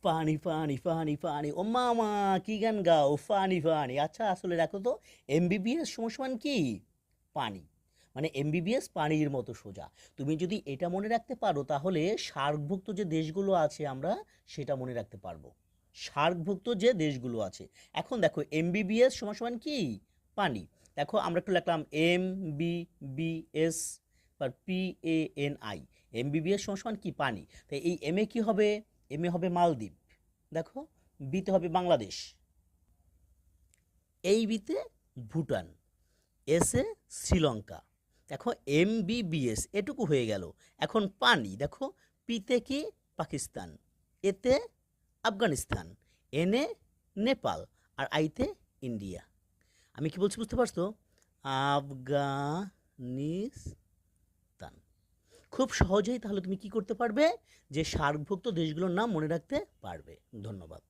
পানি পানি পানি পানি ও মামা কি গান গাও পানি পানি। আচ্ছা আসলে দেখো তো, এমবিবিএস সমান কি? পানি। মানে এমবিবিএস পানির মতো সোজা। তুমি যদি এটা মনে রাখতে পারো তাহলে সার্কভুক্ত যে দেশগুলো আছে আমরা সেটা মনে রাখতে পারবো। সার্কভুক্ত যে দেশগুলো আছে। এখন দেখো এমবিবিএস সমান কি? পানি। দেখো আমরা একটু লিখলাম এমবিবিএস বা PANI। এমবিবিএস সমান কি? পানি। তাই এই এম এ কি হবে? এম এ হবে মালদ্বীপ। দেখো, বিতে হবে বাংলাদেশ, এই বিতে ভুটান, এসে শ্রীলঙ্কা। দেখো এমবিবিএস এটুকু হয়ে গেল। এখন পানি দেখো, পিতে কি? পাকিস্তান, এতে আফগানিস্তান, এনে নেপাল, আর আইতে ইন্ডিয়া। আমি কি বলছি বুঝতে পারছো? আফগানিস্তান। খুব সহজেই তাহলে তুমি কি করতে পারবে? যে সার্কভুক্ত দেশগুলোর নাম মনে রাখতে পারবে। ধন্যবাদ।